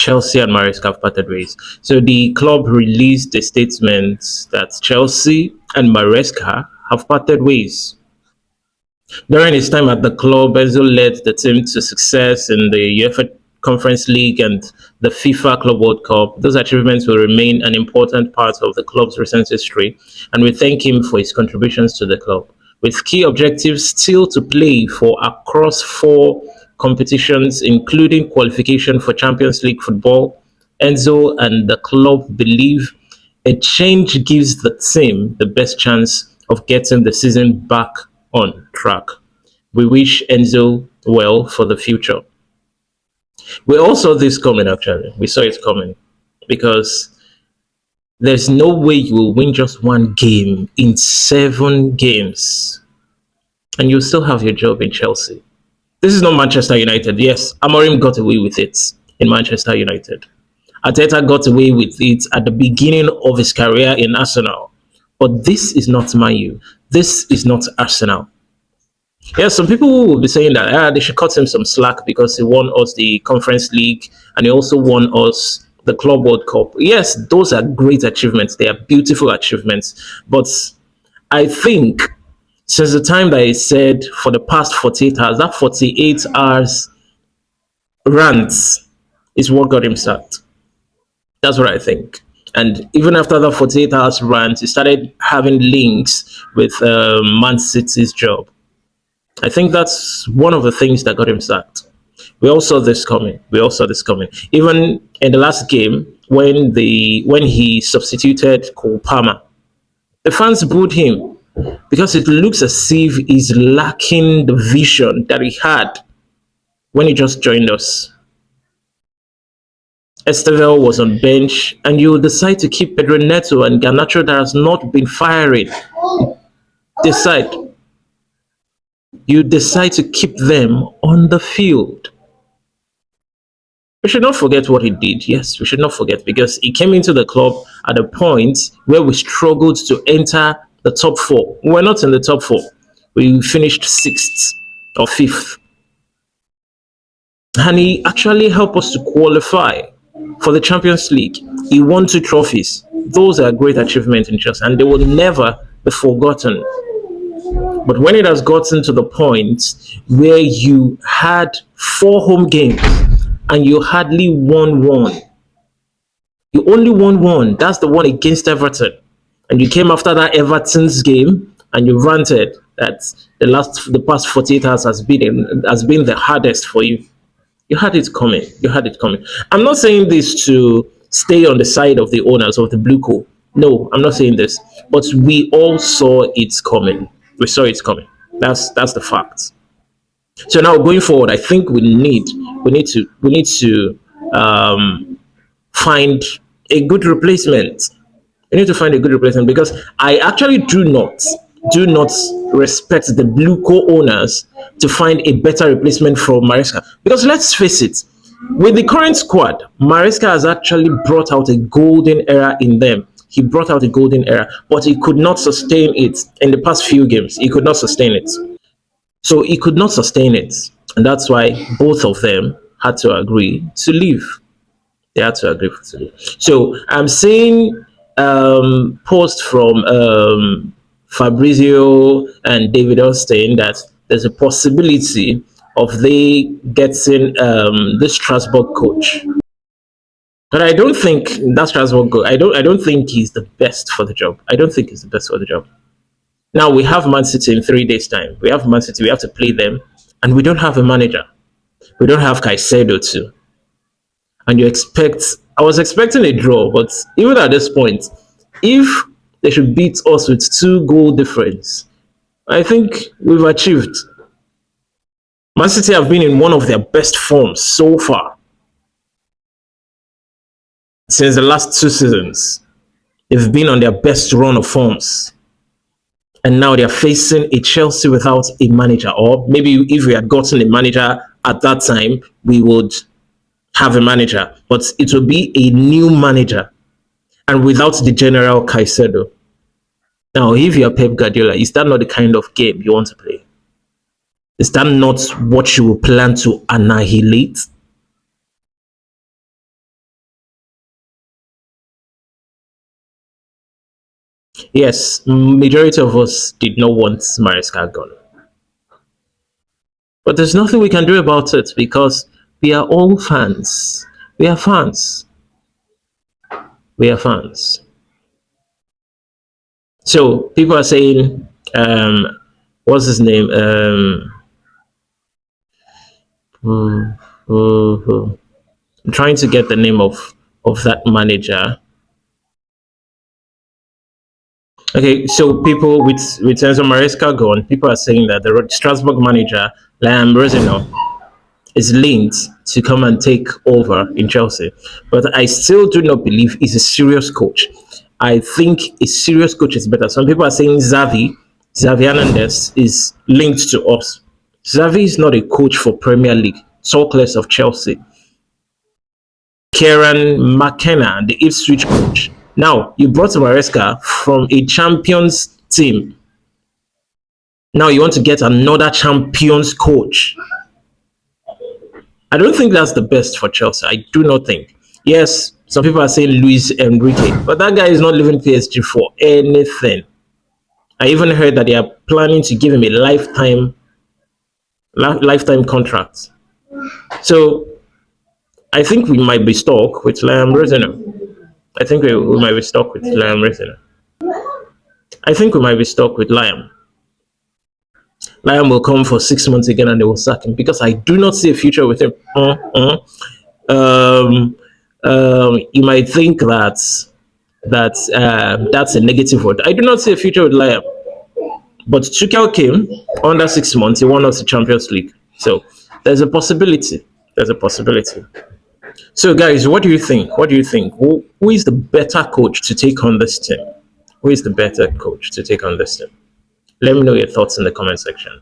Chelsea and Maresca have parted ways. So the club released a statement that Chelsea and Maresca have parted ways. During his time at the club, Enzo led the team to success in the UEFA Conference League and the FIFA Club World Cup. Those achievements will remain an important part of the club's recent history, and we thank him for his contributions to the club. With key objectives still to play for across four competitions, including qualification for Champions League football, Enzo and the club believe a change gives the team the best chance of getting the season back on track. We wish Enzo well for the future. We all saw this coming, actually. We saw it coming because there's no way you will win just one game in 7 games and you'll still have your job in Chelsea. This is not Manchester United. Yes, Amorim got away with it in Manchester United. Arteta got away with it at the beginning of his career in Arsenal. But this is not Man U. This is not Arsenal. Yes, some people will be saying that they should cut him some slack because he won us the Conference League and he also won us the Club World Cup. Yes, those are great achievements. They are beautiful achievements. But I think since the time that he said for the past 48 hours, that 48 hours rant is what got him sacked. That's what I think. And even after that 48 hours rant, he started having links with Man City's job. I think that's one of the things that got him sacked. We all saw this coming. Even in the last game, when he substituted Cole Palmer, the fans booed him because it looks as if he's lacking the vision that he had when he just joined us. Estevao was on bench, and you decide to keep Pedro Neto and Garnacho that has not been firing. You decide to keep them on the field. We should not forget what he did. Yes, we should not forget because he came into the club at a point where we struggled to enter the top four. We were not in the top four. We finished 6th or 5th. And he actually helped us to qualify for the Champions League. He won 2 trophies. Those are great achievements in Chelsea, and they will never be forgotten. But when it has gotten to the point where you had 4 home games and you hardly won one, you only won one. That's the one against Everton, and you came after that Everton's game and you ranted that the past 48 hours has been the hardest for you. You had it coming. I'm not saying this to stay on the side of the owners of the Blue Co. No, I'm not saying this. But we all saw it coming. We saw it coming. That's the fact. So now going forward, I think we need to find a good replacement. We need to find a good replacement because I actually do not respect the Blue Co owners to find a better replacement for Maresca. Because let's face it, with the current squad, Maresca has actually brought out a golden era in them. He brought out a golden era, but he could not sustain it in the past few games. He could not sustain it. So he could not sustain it. And that's why both of them had to agree to leave. They had to agree to leave. So I'm seeing post from Fabrizio and David Austin that there's a possibility of they getting this Strasbourg coach. But I don't think that Strasbourg coach, I don't think he's the best for the job. Now we have Man City in 3 days' time. We have Man City, we have to play them, and we don't have a manager. We don't have Caicedo too. And I was expecting a draw, but even at this point, if they should beat us with 2-goal difference, I think we've achieved. Man City have been in one of their best forms so far. Since the last 2 seasons, they've been on their best run of forms. And now they're facing a Chelsea without a manager. Or maybe if we had gotten a manager at that time, we would have a manager. But it will be a new manager. And without the general Caicedo. Now, if you're Pep Guardiola, is that not the kind of game you want to play? Is that not what you will plan to annihilate? Yes, majority of us did not want Maresca gone. But there's nothing we can do about it because we are all fans. We are fans. We are fans. So people are saying, what's his name? Hmm, I'm trying to get the name of that manager. Okay, so people with Enzo Maresca gone, people are saying that the Strasbourg manager Rosenior is linked to come and take over in Chelsea. But I still do not believe he's a serious coach. I think a serious coach is better. Some people are saying Xavi Hernandez is linked to us. Xavi is not a coach for Premier League. Talk less of Chelsea. Kieran McKenna, the Ipswich coach. Now, you brought Maresca from a champions team. Now you want to get another champions coach. I don't think that's the best for Chelsea. I do not think. Yes, some people are saying Luis Enrique, but that guy is not leaving PSG for anything. I even heard that they are planning to give him a lifetime contract. So I think we might be stuck with Liam Rosenior. I think we might be stuck with Liam Rosenior. I think we might be stuck with Liam. Liam will come for 6 months again and they will sack him because I do not see a future with him. Um, you might think that's a negative word. I do not see a future with Liam. But Tuchel came under 6 months. He won us the Champions League. So there's a possibility. There's a possibility. So guys, what do you think? What do you think? Who is the better coach to take on this team? Who is the better coach to take on this team? Let me know your thoughts in the comment section.